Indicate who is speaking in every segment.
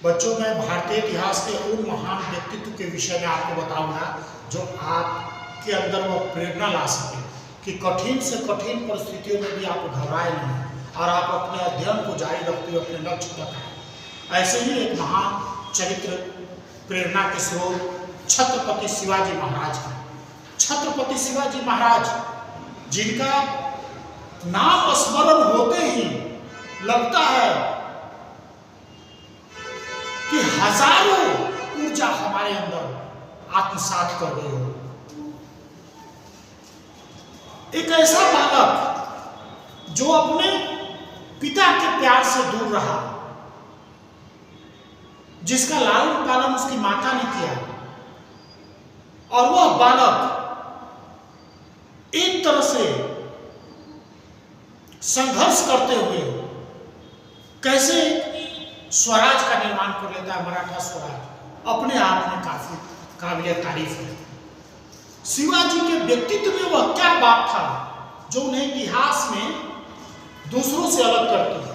Speaker 1: बच्चों, मैं भारतीय इतिहास के उन महान व्यक्तित्व के विषय में आपको बताऊंगा जो आपके अंदर वह प्रेरणा ला सके कि कठिन से कठिन परिस्थितियों में भी आप घबराए नहीं और आप अपने अध्ययन को जारी रखते हुए अपने लक्ष्य तक आए। ऐसे ही एक महान चरित्र, प्रेरणा के स्रोत छत्रपति शिवाजी महाराज हैं। छत्रपति शिवाजी महाराज, जिनका नाम स्मरण होते ही लगता है कि हजारों ऊर्जा हमारे अंदर आत्मसात कर गई हो। एक ऐसा बालक जो अपने पिता के प्यार से दूर रहा, जिसका लालन पालन उसकी माता ने किया, और वह बालक एक तरह से संघर्ष करते हुए कैसे स्वराज का निर्माण कर लेता है, मराठा स्वराज, अपने आप में काफी काबिल तारीफ है। शिवाजी के व्यक्तित्व में वह क्या बात था जो उन्हें इतिहास में दूसरों से अलग करती है।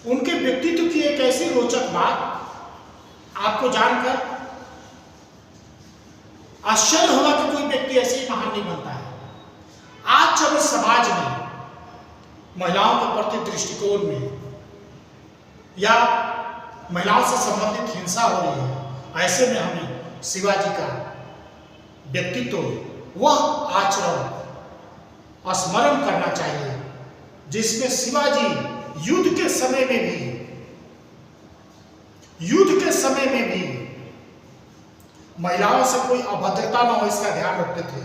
Speaker 1: उनके व्यक्तित्व की एक ऐसी रोचक बात आपको जानकर आश्चर्य होगा कि कोई व्यक्ति ऐसे ही महान नहीं बनता है। आज जब इस समाज में महिलाओं के प्रति दृष्टिकोण में या महिलाओं से संबंधित हिंसा हो रही है, ऐसे में हमें शिवाजी का व्यक्तित्व, वह आचरण स्मरण करना चाहिए जिसमें शिवाजी युद्ध के समय में भी महिलाओं से कोई अभद्रता न हो, इसका ध्यान रखते थे।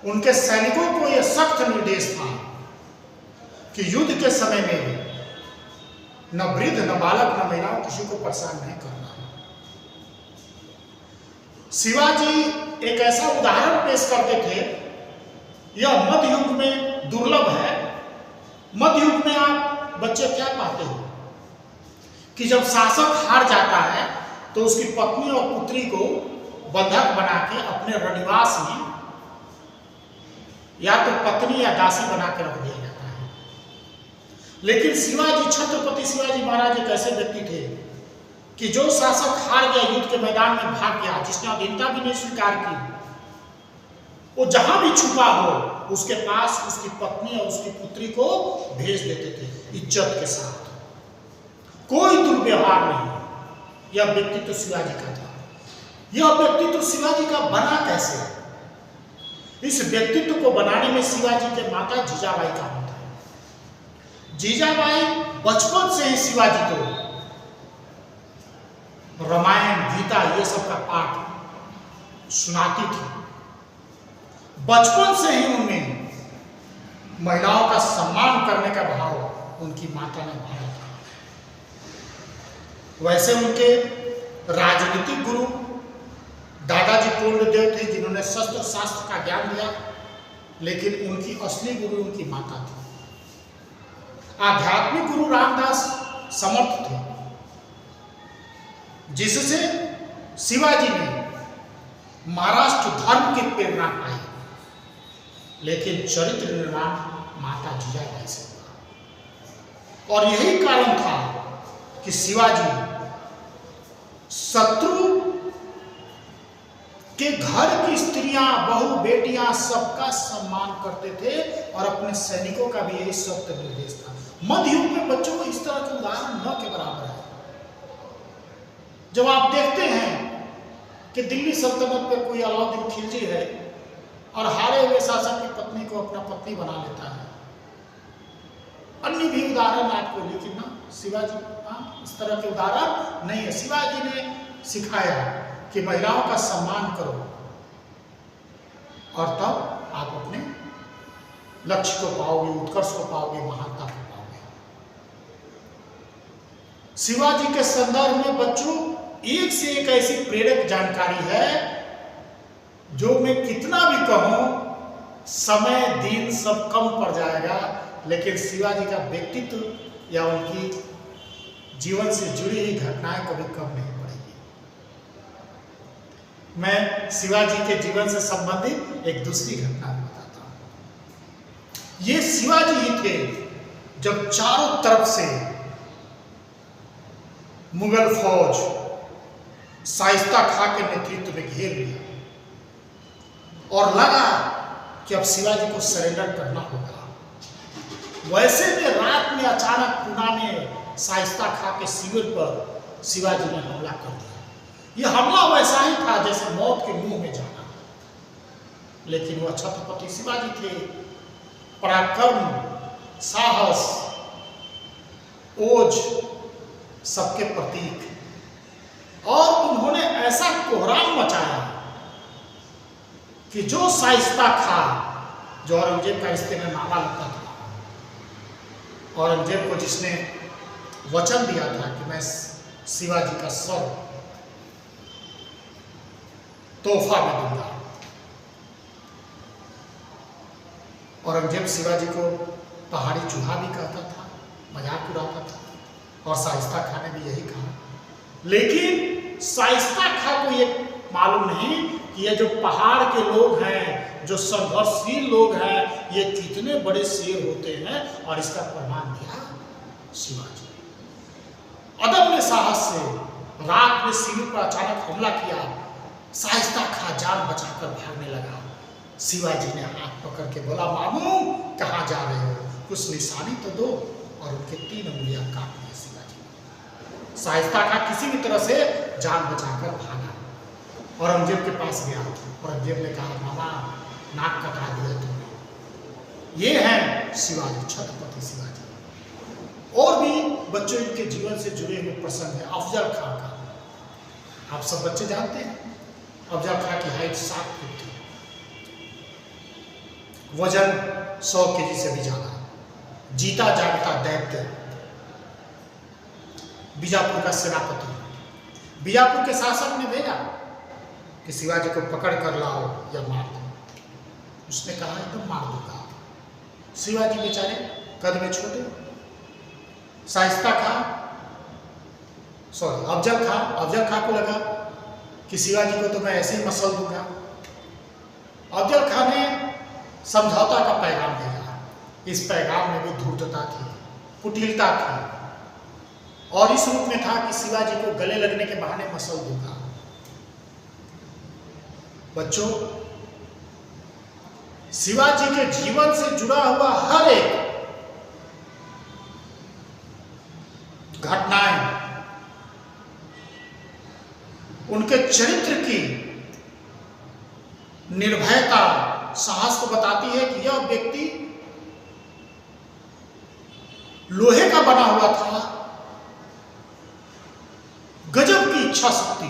Speaker 1: उनके सैनिकों को यह सख्त निर्देश था कि युद्ध के समय में न वृद्ध, न बालक, न महिलाओं, किसी को परेशान नहीं करना। शिवाजी एक ऐसा उदाहरण पेश करते थे, यह मध्य युग में दुर्लभ है। मध्य युग में आप बच्चे क्या पाते हो कि जब शासक हार जाता है तो उसकी पत्नी और पुत्री को बंधक बना के अपने रनिवास में या तो पत्नी या दासी बना के रख दिया जाता है। लेकिन शिवाजी, छत्रपति शिवाजी महाराज एक ऐसे व्यक्ति थे कि जो शासक हार गया, युद्ध के मैदान में भाग गया, जिसने अधीनता भी नहीं स्वीकार की, वो जहां भी छुपा हो उसके पास उसकी पत्नी और उसकी पुत्री को भेज देते थे इज्जत के साथ, कोई दुर्व्यवहार नहीं। यह व्यक्तित्व शिवाजी का था। यह व्यक्तित्व शिवाजी का बना कैसे? इस व्यक्तित्व को बनाने में शिवाजी के माता जीजाबाई का हाथ है। जीजाबाई बचपन से ही शिवाजी को रामायण, गीता, ये सब का पाठ सुनाती थी। बचपन से ही उनमें महिलाओं का सम्मान करने का भाव उनकी माता ने भरा था। वैसे उनके राजनीतिक गुरु दादाजी पूर्णदेव थे, जिन्होंने शस्त्र शास्त्र का ज्ञान दिया, लेकिन उनकी असली गुरु उनकी माता थी। आध्यात्मिक गुरु रामदास समर्थ थे, जिससे शिवाजी ने महाराष्ट्र धर्म की प्रेरणा पाई, लेकिन चरित्र निर्माण माता जीजाबाई से हुआ। और यही कारण था कि शिवाजी शत्रु के घर की स्त्रियां, बहू, बेटियां, सबका सम्मान करते थे और अपने सैनिकों का भी यही सख्त निर्देश था। मध्य युग में बच्चों को इस तरह के उदाहरण न के बराबर है। जब आप देखते हैं कि दिल्ली सल्तनत पर कोई अलाउद्दीन खिलजी है और हारे हुए शासक की पत्नी को अपना पत्नी बना लेता है, अन्य भी उदाहरण आपको, लेकिन ना शिवाजी इस तरह के उदाहरण नहीं है। शिवाजी ने सिखाया कि महिलाओं का सम्मान करो और तब आप अपने लक्ष्य को पाओगे, उत्कर्ष को पाओगे, महानता को पाओगे। शिवाजी के संदर्भ में बच्चों एक से एक ऐसी प्रेरक जानकारी है जो मैं कितना भी कहूं, समय दिन सब कम पड़ जाएगा, लेकिन शिवाजी का व्यक्तित्व या उनकी जीवन से जुड़ी हुई घटनाएं कभी कम नहीं पड़ेगी। मैं शिवाजी के जीवन से संबंधित एक दूसरी घटना बताता हूं। ये शिवाजी ही थे जब चारों तरफ से मुगल फौज शाइस्ता खां के नेतृत्व में घेर लिया और लगा कि अब शिवाजी को सरेंडर करना होगा। वैसे में रात में अचानक पूना में शाइस्ता खां के शिविर पर शिवाजी ने हमला कर दिया। यह हमला वैसा ही था जैसे मौत के मुंह में जाना, लेकिन वह छत्रपति शिवाजी थे, पराक्रम, साहस, ओज सबके प्रतीक, और उन्होंने ऐसा कोहराम मचाया कि जो शाइस्ता खां, जो औरंगजेब का रिश्ते में मामा लगता था, औरंगजेब को जिसने वचन दिया था कि मैं शिवाजी का सर तोहफा में दूंगा, औरंगजेब शिवाजी को पहाड़ी चूहा भी कहता था, मजाक उड़ाता था, और शाइस्ता खां ने भी यही कहा। लेकिन शाइस्ता खां को ये मालूम नहीं कि ये जो पहाड़ के लोग हैं, जो संघर्षशील लोग हैं, ये कितने बड़े शेर होते हैं, और इसका प्रमाण दिया शिवाजी। अदम्य साहस से रात में शिविर पर अचानक हमला किया। शाइस्ता खां जान बचाकर भागने लगा। शिवाजी ने हाथ पकड़ के बोला, मामू कहाँ जा रहे हो, कुछ निशानी तो दो, और उनके 3 उंगलियां काट दी शिवाजी। शाइस्ता खां किसी भी तरह से जान बचाकर भागा, औरंगजेब के पास गया। औरंगजेब ने कहा, मामा नाक कटा दिया तुमने। ये हैं शिवाजी, छत्रपति शिवाजी। और भी बच्चों इनके जीवन से जुड़े हुए प्रसंग है। अफजल खां का आप सब बच्चे जानते हैं। अफजल खां की हाइट 7 फुट थी, वजन 100 केजी से भी ज्यादा, जीता जागता दैत्य, बीजापुर का सेनापति। बीजापुर के शासक ने भेजा कि शिवाजी को पकड़ कर लाओ या मार दो। उसने कहा, एकदम मार दूंगा। शिवाजी बेचारे कद में छोटे, शाइस्ता खां अफजल खां को लगा कि शिवाजी को तो मैं ऐसे ही मसल दूंगा। अफजल खां ने समझौता का पैगाम भेजा। इस पैगाम में भी धूर्तता थी, कुटिलता थी, और इस रूप में था कि शिवाजी को गले लगने के बहाने मसल दूंगा। बच्चों, शिवाजी के जीवन से जुड़ा हुआ हर एक घटनाएं उनके चरित्र की निर्भयता, साहस को बताती है कि यह व्यक्ति लोहे का बना हुआ था। गजब की इच्छा शक्ति।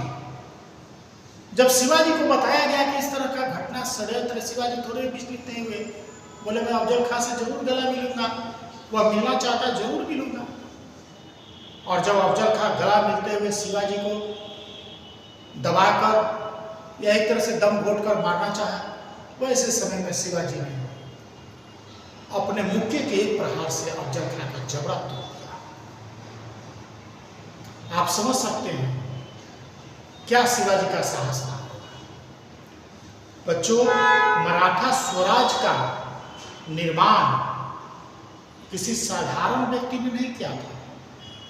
Speaker 1: जब शिवाजी को बताया गया कि इस तरह का घटना षड्यंत्र, शिवाजी थोड़े विचलित नहीं हुए, बोले मैं अफजल खां से जरूर गला मिलूंगा, वह मिलना चाहता जरूर मिलूंगा। और जब अफजल खां गला मिलते हुए शिवाजी को दबाकर या एक तरह से दम घोट कर मारना चाहा, वैसे समय में शिवाजी ने अपने मुक्के के एक प्रहार से अफजल खां का जबड़ा तोड़ दिया। आप समझ सकते हैं क्या शिवाजी का साहस था। बच्चों, मराठा स्वराज का निर्माण किसी साधारण व्यक्ति ने नहीं किया था,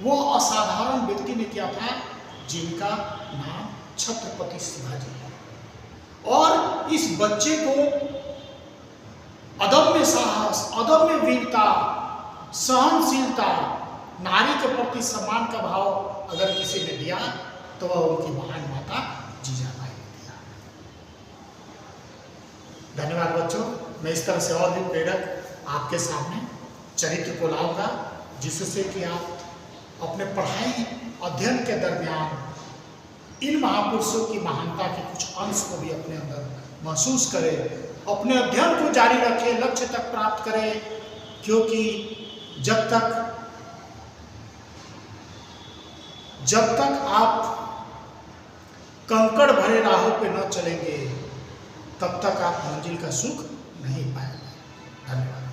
Speaker 1: वो असाधारण व्यक्ति ने किया था जिनका नाम छत्रपति शिवाजी है। और इस बच्चे को अदम्य साहस, अदम्य वीरता, सहनशीलता, नारी के प्रति सम्मान का भाव अगर किसी ने दिया तो वह उनकी महान माता जीजाबाई ने दिया। धन्यवाद बच्चों। मैं इस तरह से और भी प्रेरक आपके सामने चरित्र को लाऊंगा, जिससे कि आप अपने पढ़ाई अध्ययन के दरमियान इन महापुरुषों की महानता के कुछ अंश को भी अपने अंदर महसूस करें, अपने अध्ययन को जारी रखें, लक्ष्य तक प्राप्त करें। क्योंकि जब तक आप कंकड़ भरे राहों पे न चलेंगे, तब तक आप मंजिल का सुख नहीं पाएंगे। धन्यवाद।